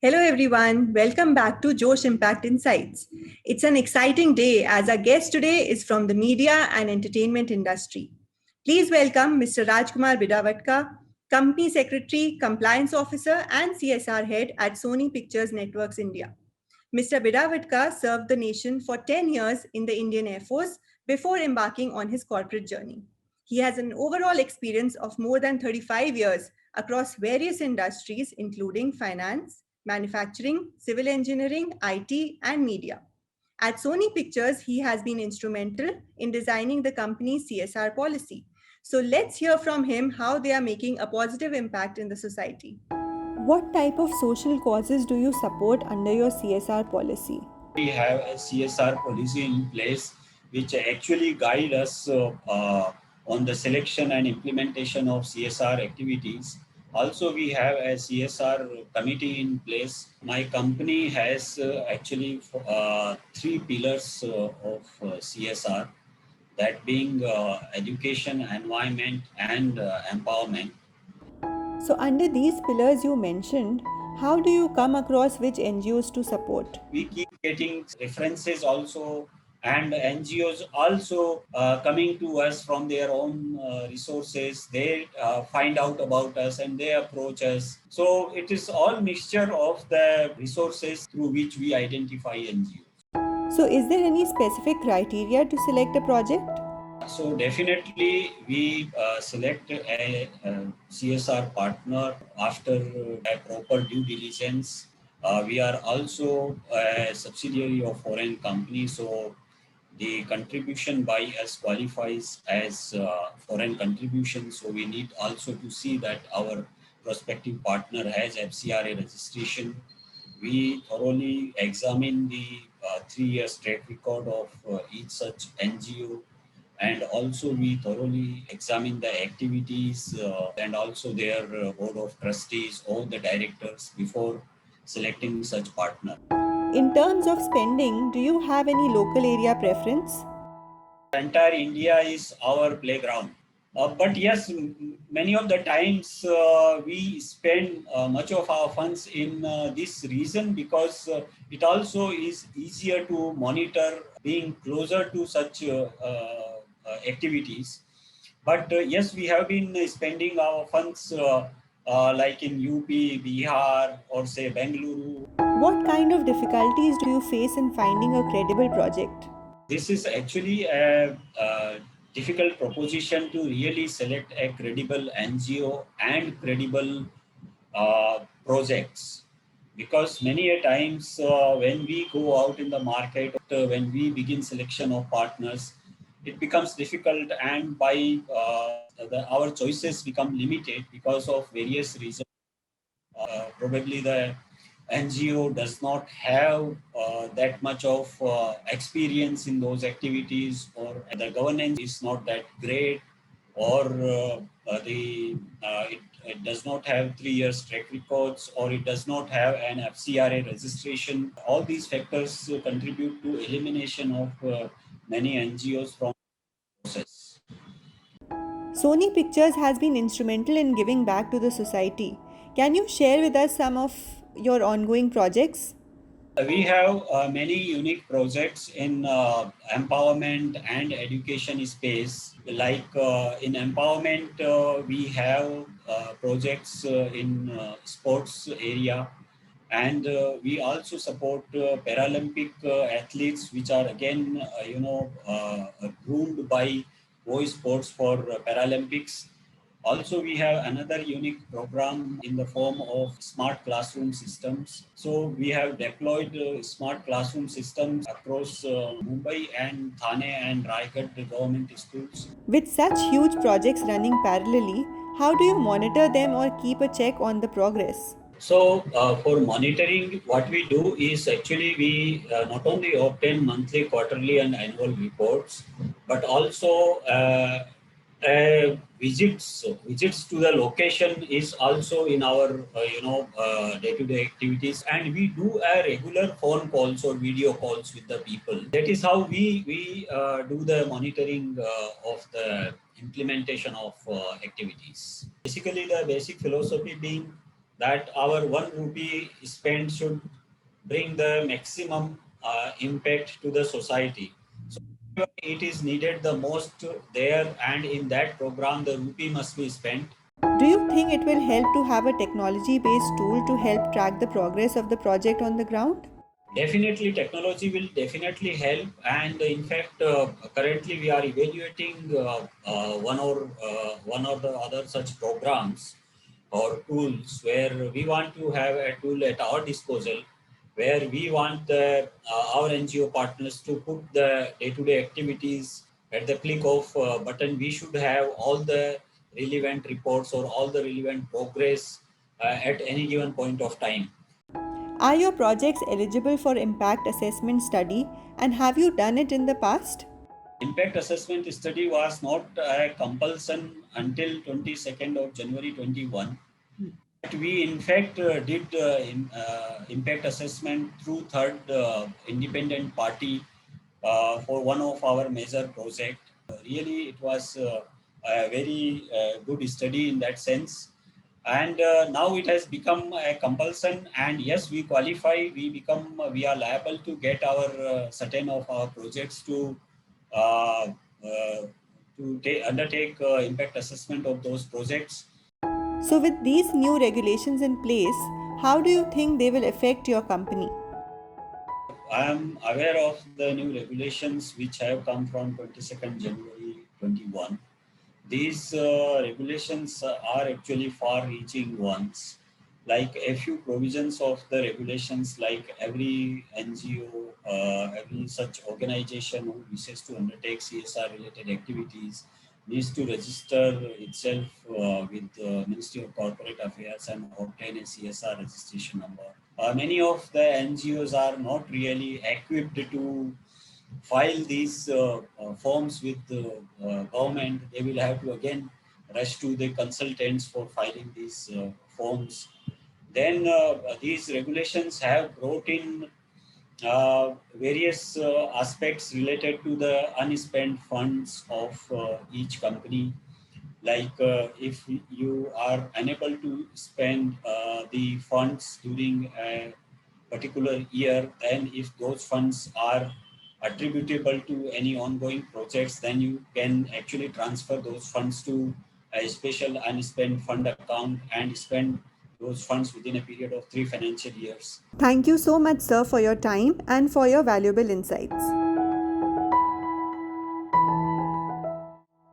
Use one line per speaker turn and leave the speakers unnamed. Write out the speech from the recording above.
Hello, everyone. Welcome back to Josh Impact Insights. It's an exciting day as our guest today is from the media and entertainment industry. Please welcome Mr. Rajkumar Bidavatka, Company Secretary, Compliance Officer, and CSR Head at Sony Pictures Networks India. Mr. Bidavatka served the nation for 10 years in the Indian Air Force before embarking on his corporate journey. He has an overall experience of more than 35 years across various industries, including finance, manufacturing, civil engineering, IT, and media. At Sony Pictures, he has been instrumental in designing the company's CSR policy. So let's hear from him how they are making a positive impact in the society. What type of social causes do you support under your CSR policy?
We have a CSR policy in place which actually guide us on the selection and implementation of CSR activities. Also, we have a CSR committee in place. My company has actually three pillars of CSR, that being education, environment, and empowerment.
So, under these pillars you mentioned, how do you come across which NGOs to support?
We keep getting references also, and NGOs also coming to us from their own resources. They find out about us and they approach us. So it is all mixture of the resources through which we identify NGOs.
So, is there any specific criteria to select a project?
So definitely we select a CSR partner after a proper due diligence. We are also a subsidiary of foreign company, so the contribution by us qualifies as foreign contribution. So we need also to see that our prospective partner has FCRA registration. We thoroughly examine the 3 year track record of each such NGO, and also we thoroughly examine the activities and also their board of trustees or the directors before selecting such partner.
In terms of spending, do you have any local area preference?
Entire India is our playground. But yes, many of the times we spend much of our funds in this region because it also is easier to monitor, being closer to such activities. But yes, we have been spending our funds like in UP, Bihar, or say Bengaluru.
What kind of difficulties do you face in finding a credible project?
This is actually a difficult proposition to really select a credible NGO and credible projects, because many a times when we go out in the market, when we begin selection of partners, it becomes difficult, and by our choices become limited because of various reasons. Probably the NGO does not have that much of experience in those activities, or the governance is not that great, or it does not have 3 years track records, or it does not have an FCRA registration. All these factors contribute to elimination of many NGOs from the process.
Sony Pictures has been instrumental in giving back to the society. Can you share with us some of your ongoing projects?
We have many unique projects in empowerment and education space. Like in empowerment, we have projects in sports area, and we also support Paralympic athletes, which are again, groomed by voice sports for Paralympics. Also, we have another unique program in the form of smart classroom systems. So we have deployed smart classroom systems across Mumbai and Thane and Raigad government schools.
With such huge projects running parallelly, how do you monitor them or keep a check on the progress?
So for monitoring, what we do is actually we not only obtain monthly, quarterly, and annual reports, but also visits to the location is also in our day-to-day activities, and we do a regular phone calls or video calls with the people. That is how we do the monitoring of the implementation of activities. Basically, the basic philosophy being that our 1 rupee spent should bring the maximum impact to the society. So it is needed the most there, and in that program, the rupee must be spent.
Do you think it will help to have a technology based tool to help track the progress of the project on the ground?
Definitely, technology will definitely help, and in fact, currently we are evaluating one or the other such programs or tools where we want to have a tool at our disposal, where we want our NGO partners to put the day-to-day activities at the click of button. We should have all the relevant reports or all the relevant progress at any given point of time.
Are your projects eligible for impact assessment study and have you done it in the past?
Impact assessment study was not a compulsion until 22nd of January 21. But we in fact did impact assessment through third independent party for one of our major project. Really, it was a very good study in that sense. And now it has become a compulsion. And yes, we qualify. We are liable to get our certain of our projects uh, uh, undertake impact assessment of those projects.
So, with these new regulations in place, how do you think they will affect your company?
I am aware of the new regulations which have come from 22nd January 21. These regulations are actually far-reaching ones. Like a few provisions of the regulations, like every NGO, every such organization who wishes to undertake CSR-related activities needs to register itself with the Ministry of Corporate Affairs and obtain a CSR registration number. Many of the NGOs are not really equipped to file these forms with the government. They will have to again rush to the consultants for filing these forms. Then these regulations have brought in various aspects related to the unspent funds of each company. Like if you are unable to spend the funds during a particular year, then if those funds are attributable to any ongoing projects, then you can actually transfer those funds to a special unspent fund account and spend those funds within a period of 3 financial years.
Thank you so much, sir, for your time and for your valuable insights.